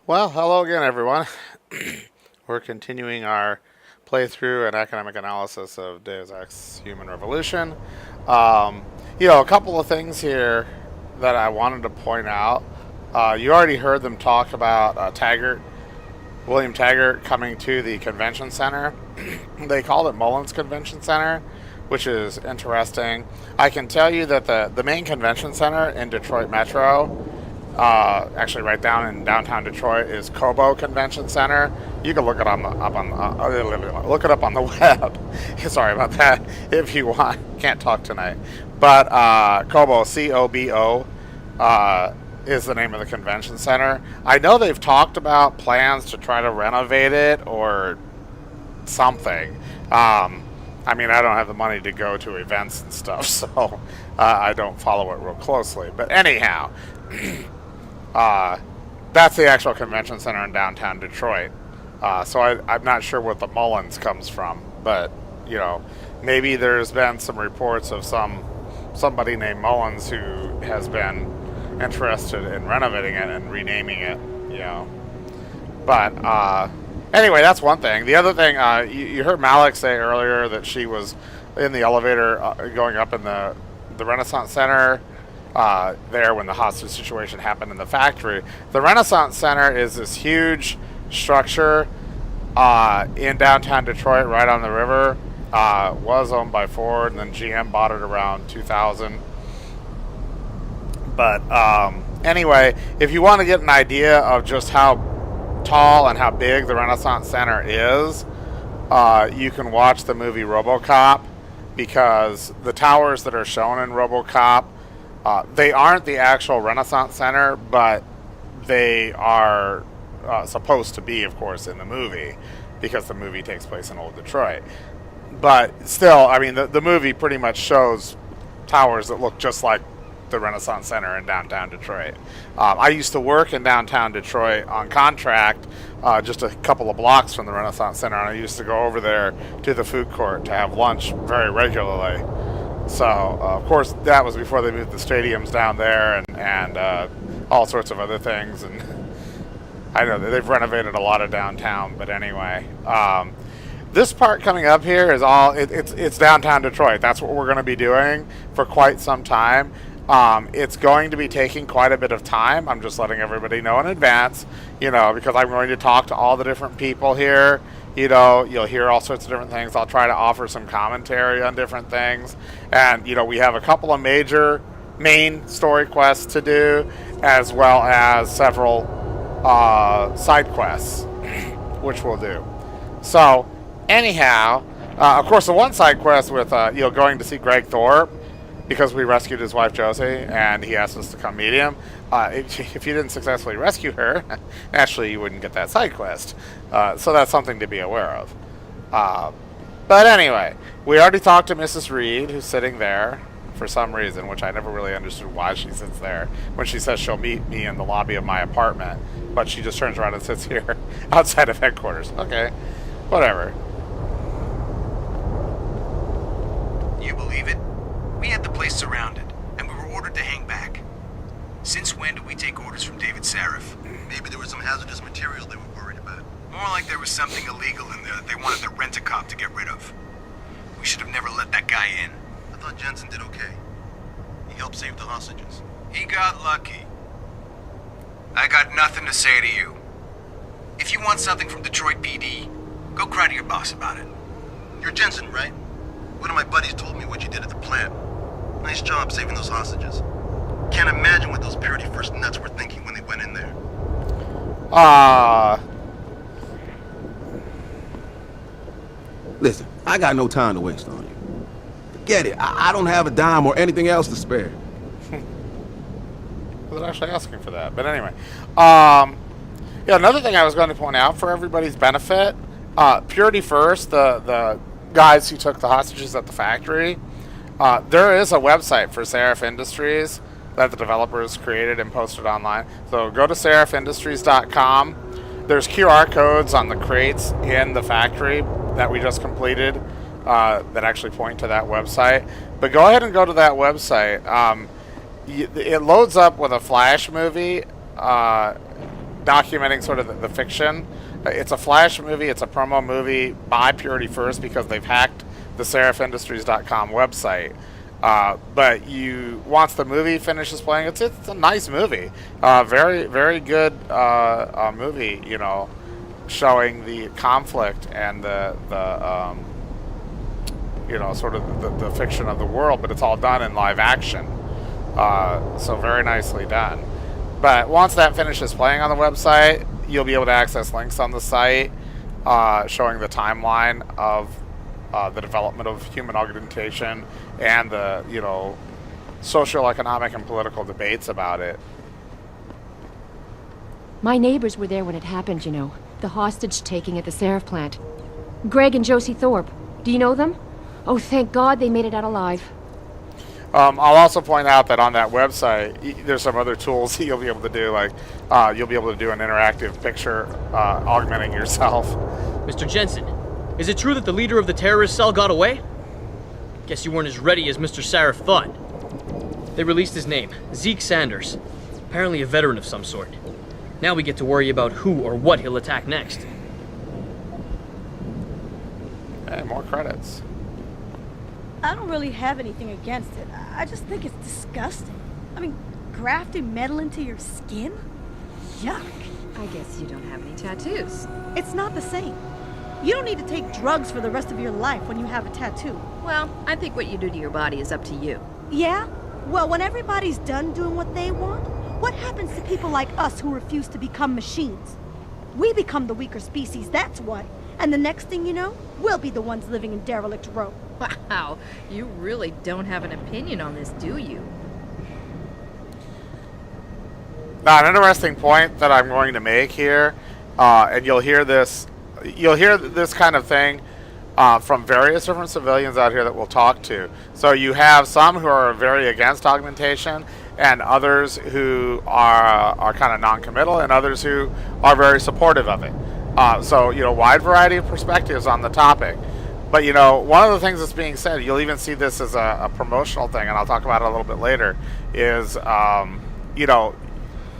Well, hello again, everyone. We're continuing our playthrough and academic analysis of Deus Ex Human Revolution. Um, a couple of things here that I wanted to point out. You already heard them talk about William Taggart, coming to the convention center. They called it Mullins Convention Center, which is interesting. I can tell you that the main convention center in Detroit Metro, actually right down in downtown Detroit, is Cobo Convention Center. You can look it look it up on the web. Sorry about that. If you want, can't talk tonight. But Cobo, COBO, is the name of the convention center. I know they've talked about plans to try to renovate it or something. I mean, I don't have the money to go to events and stuff, so I don't follow it real closely. But anyhow, that's the actual convention center in downtown Detroit. So I'm not sure what the Mullins comes from, but maybe there's been some reports of somebody named Mullins who has been interested in renovating it and renaming it. But anyway, that's one thing. The other thing, you heard Malik say earlier that she was in the elevator going up in the Renaissance Center there when the hostage situation happened in the factory. The Renaissance Center is this huge structure in downtown Detroit, right on the river. Was owned by Ford, and then GM bought it around 2000. But anyway, if you want to get an idea of just how tall and how big the Renaissance Center is, you can watch the movie RoboCop, because the towers that are shown in RoboCop, they aren't the actual Renaissance Center, but they are supposed to be, of course, in the movie, because the movie takes place in Old Detroit. But still, I mean, the movie pretty much shows towers that look just like the Renaissance Center in downtown Detroit. I used to work in downtown Detroit on contract, just a couple of blocks from the Renaissance Center, and I used to go over there to the food court to have lunch very regularly. So, of course, that was before they moved the stadiums down there and all sorts of other things. And I know that they've renovated a lot of downtown, but anyway. This part coming up here is it's downtown Detroit. That's what we're going to be doing for quite some time. It's going to be taking quite a bit of time. I'm just letting everybody know in advance, because I'm going to talk to all the different people here. You'll hear all sorts of different things. I'll try to offer some commentary on different things. And, we have a couple of main story quests to do, as well as several side quests, which we'll do. So, anyhow, of course, the one side quest with, going to see Greg Thorpe, because we rescued his wife Josie, and he asked us to come meet him. If you didn't successfully rescue her, naturally you wouldn't get that side quest. So that's something to be aware of. But anyway, we already talked to Mrs. Reed, who's sitting there for some reason, which I never really understood why she sits there, when she says she'll meet me in the lobby of my apartment, but she just turns around and sits here outside of headquarters. Okay, whatever. You believe it? We had the place surrounded, and we were ordered to hang back. Since when do we take orders from David Sarif? Maybe there was some hazardous material they were worried about. More like there was something illegal in there that they wanted the rent-a-cop to get rid of. We should have never let that guy in. I thought Jensen did okay. He helped save the hostages. He got lucky. I got nothing to say to you. If you want something from Detroit PD, go cry to your boss about it. You're Jensen, right? One of my buddies told me what you did at the plant. Nice job saving those hostages. Can't imagine what those Purity First nuts were thinking when they went in there. Listen, I got no time to waste on you. Forget it. I don't have a dime or anything else to spare. I was actually asking for that. But anyway. Another thing I was going to point out for everybody's benefit, Purity First, the guys who took the hostages at the factory, there is a website for Seraph Industries that the developers created and posted online. So go to seraphindustries.com. There's QR codes on the crates in the factory that we just completed that actually point to that website. But go ahead and go to that website. It loads up with a Flash movie documenting sort of the fiction. It's a flash movie. It's a promo movie by Purity First because they've hacked the SeraphIndustries.com website. But once the movie finishes playing, it's a nice movie. Very, very good movie, you know, showing the conflict and the you know, sort of the fiction of the world, but it's all done in live action. So very nicely done. But once that finishes playing on the website, you'll be able to access links on the site showing the timeline of the development of human augmentation and the, you know, social, economic, and political debates about it. My neighbors were there when it happened, you know. The hostage taking at the Seraph plant. Greg and Josie Thorpe. Do you know them? Oh, thank God they made it out alive. I'll also point out that on that website, there's some other tools that you'll be able to do, like you'll be able to do an interactive picture augmenting yourself. Mr. Jensen, is it true that the leader of the terrorist cell got away? Guess you weren't as ready as Mr. Sarif thought. They released his name, Zeke Sanders. Apparently a veteran of some sort. Now we get to worry about who or what he'll attack next. Hey, more credits. I don't really have anything against it. I just think it's disgusting. I mean, grafting metal into your skin? Yuck. I guess you don't have any tattoos. It's not the same. You don't need to take drugs for the rest of your life when you have a tattoo. Well, I think what you do to your body is up to you. Yeah? Well, when everybody's done doing what they want, what happens to people like us who refuse to become machines? We become the weaker species, that's what. And the next thing you know, we'll be the ones living in derelict row. Wow, you really don't have an opinion on this, do you? Now, an interesting point that I'm going to make here, and you'll hear this kind of thing from various different civilians out here that we'll talk to. So you have some who are very against augmentation, and others who are kind of non-committal, and others who are very supportive of it. So, you know, wide variety of perspectives on the topic. But, you know, one of the things that's being said, you'll even see this as a promotional thing, and I'll talk about it a little bit later, is, you know,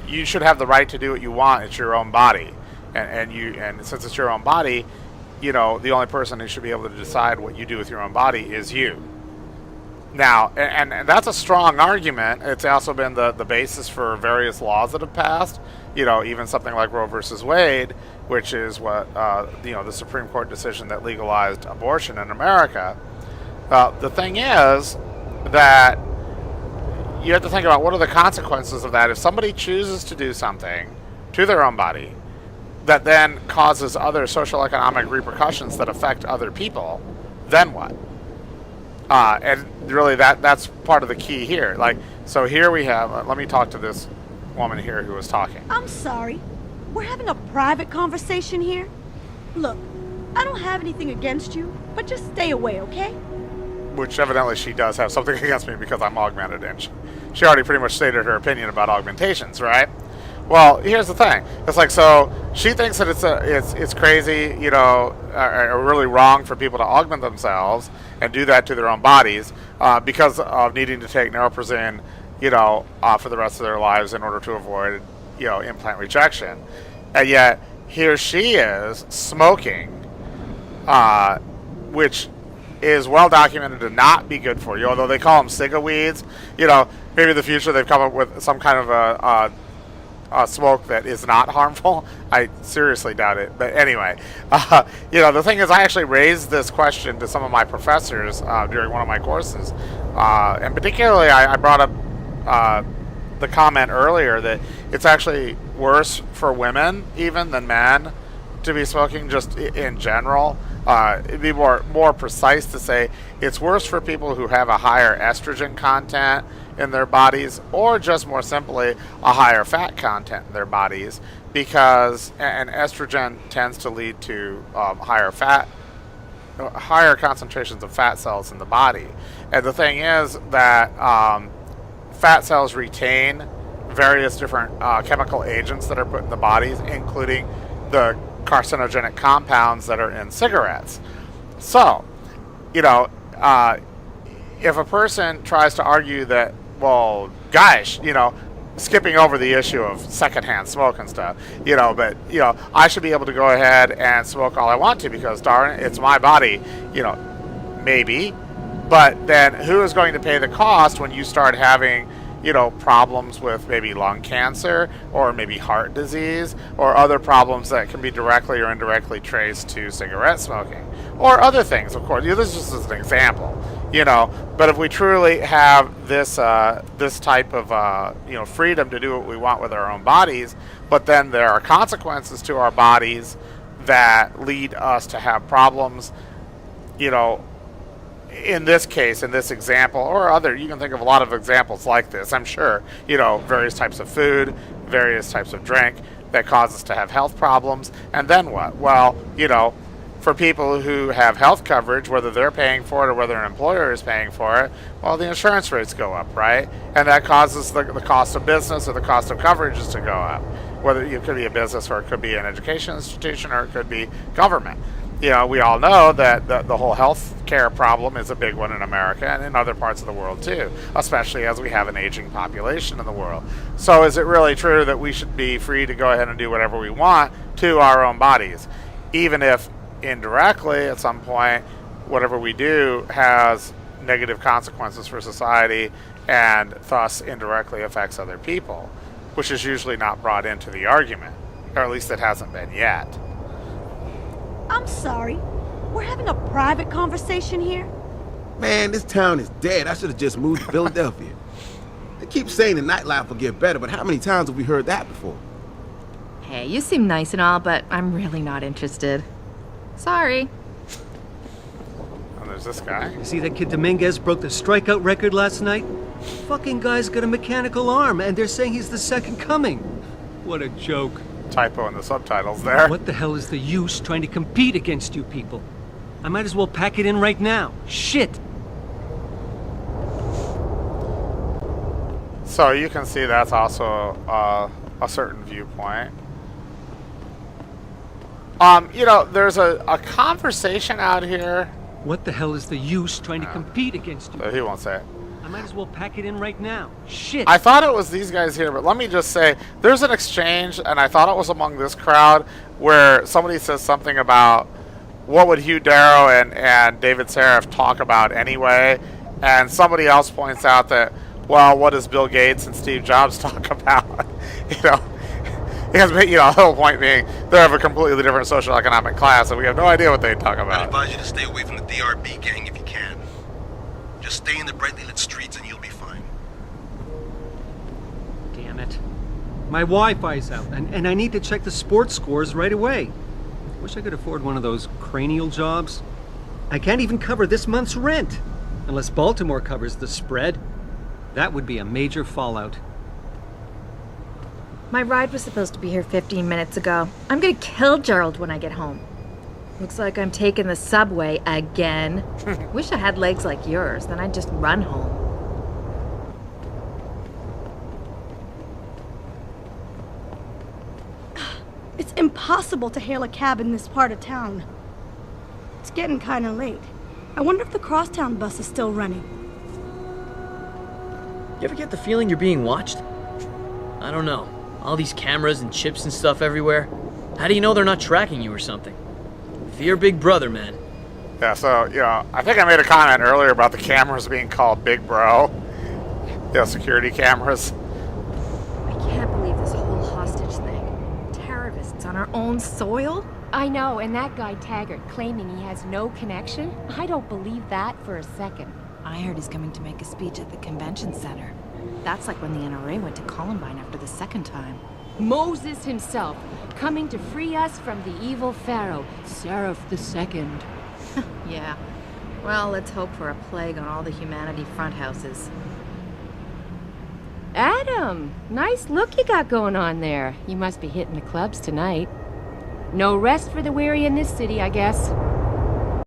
you should have the right to do what you want. It's your own body. And since it's your own body, you know, the only person who should be able to decide what you do with your own body is you. Now, and that's a strong argument. It's also been the basis for various laws that have passed. You know, even something like Roe versus Wade, which is what, you know, the Supreme Court decision that legalized abortion in America. The thing is that you have to think about what are the consequences of that. If somebody chooses to do something to their own body that then causes other social economic repercussions that affect other people, then what? And really that's part of the key here. Like, so here we have, let me talk to this woman here who was talking. I'm sorry. We're having a private conversation here. Look, I don't have anything against you, but just stay away, okay? Which evidently she does have something against me because I'm augmented, and she already pretty much stated her opinion about augmentations, right? Well, here's the thing. It's like, so she thinks that it's crazy, you know, or really wrong for people to augment themselves and do that to their own bodies because of needing to take neuroplasticity, you know, for the rest of their lives in order to avoid, you know, implant rejection. And yet here she is smoking, which is well documented to not be good for you. Although they call them ciga weeds, you know, maybe in the future they've come up with some kind of a smoke that is not harmful. I seriously doubt it. But anyway, you know, the thing is, I actually raised this question to some of my professors during one of my courses, and particularly I brought up the comment earlier that it's actually worse for women even than men to be smoking, just in general. It'd be more precise to say it's worse for people who have a higher estrogen content in their bodies, or just more simply a higher fat content in their bodies, because and estrogen tends to lead to higher concentrations of fat cells in the body. And the thing is that fat cells retain various different chemical agents that are put in the bodies, including the carcinogenic compounds that are in cigarettes. So, you know, if a person tries to argue that, well, gosh, you know, skipping over the issue of secondhand smoke and stuff, but, I should be able to go ahead and smoke all I want to because, darn it, it's my body, maybe. But then who is going to pay the cost when you start having, problems with maybe lung cancer or maybe heart disease or other problems that can be directly or indirectly traced to cigarette smoking or other things, of course. This is just an example, But if we truly have this this type of, freedom to do what we want with our own bodies, but then there are consequences to our bodies that lead us to have problems, in this case, in this example, or other, you can think of a lot of examples like this, I'm sure, various types of food, various types of drink that cause us to have health problems. And then what? Well, for people who have health coverage, whether they're paying for it or whether an employer is paying for it, well, the insurance rates go up, right? And that causes the cost of business or the cost of coverages to go up. Whether it could be a business or it could be an education institution or it could be government. We all know that the whole health care problem is a big one in America and in other parts of the world too, especially as we have an aging population in the world. So is it really true that we should be free to go ahead and do whatever we want to our own bodies, even if indirectly at some point whatever we do has negative consequences for society and thus indirectly affects other people, which is usually not brought into the argument, or at least it hasn't been yet. I'm sorry. We're having a private conversation here. Man, this town is dead. I should have just moved to Philadelphia. They keep saying the nightlife will get better, but how many times have we heard that before? Hey, you seem nice and all, but I'm really not interested. Sorry. And there's this guy. You see that kid Dominguez broke the strikeout record last night? Fucking guy's got a mechanical arm, and they're saying he's the second coming. What a joke. Typo in the subtitles there. What the hell is the use trying to compete against you people? I might as well pack it in right now. Shit! So you can see that's also a certain viewpoint. There's a conversation out here. What the hell is the use trying to compete against you? So he won't say it. I might as well pack it in right now. Shit! I thought it was these guys here, but let me just say, there's an exchange, and I thought it was among this crowd, where somebody says something about what would Hugh Darrow and David Seraph talk about anyway, and somebody else points out that, well, what does Bill Gates and Steve Jobs talk about? Because, the whole point being, they're of a completely different social economic class, and we have no idea what they talk I about. advise you to stay away from the DRB gang if you can. Just stay in the brightly lit streets and you'll be fine. Damn it. My Wi-Fi's out, and I need to check the sports scores right away. Wish I could afford one of those cranial jobs. I can't even cover this month's rent, unless Baltimore covers the spread. That would be a major fallout. My ride was supposed to be here 15 minutes ago. I'm gonna kill Gerald when I get home. Looks like I'm taking the subway again. Wish I had legs like yours, then I'd just run home. It's impossible to hail a cab in this part of town. It's getting kind of late. I wonder if the crosstown bus is still running. You ever get the feeling you're being watched? I don't know. All these cameras and chips and stuff everywhere. How do you know they're not tracking you or something? Fear Big Brother, man. Yeah, so, I think I made a comment earlier about the cameras being called Big Bro. Security cameras. I can't believe this whole hostage thing. Terrorists on our own soil? I know, and that guy Taggart claiming he has no connection? I don't believe that for a second. I heard he's coming to make a speech at the convention center. That's like when the NRA went to Columbine after the second time. Moses himself, coming to free us from the evil pharaoh, Seraph II. Yeah. Well, let's hope for a plague on all the humanity front houses. Adam, nice look you got going on there. You must be hitting the clubs tonight. No rest for the weary in this city, I guess.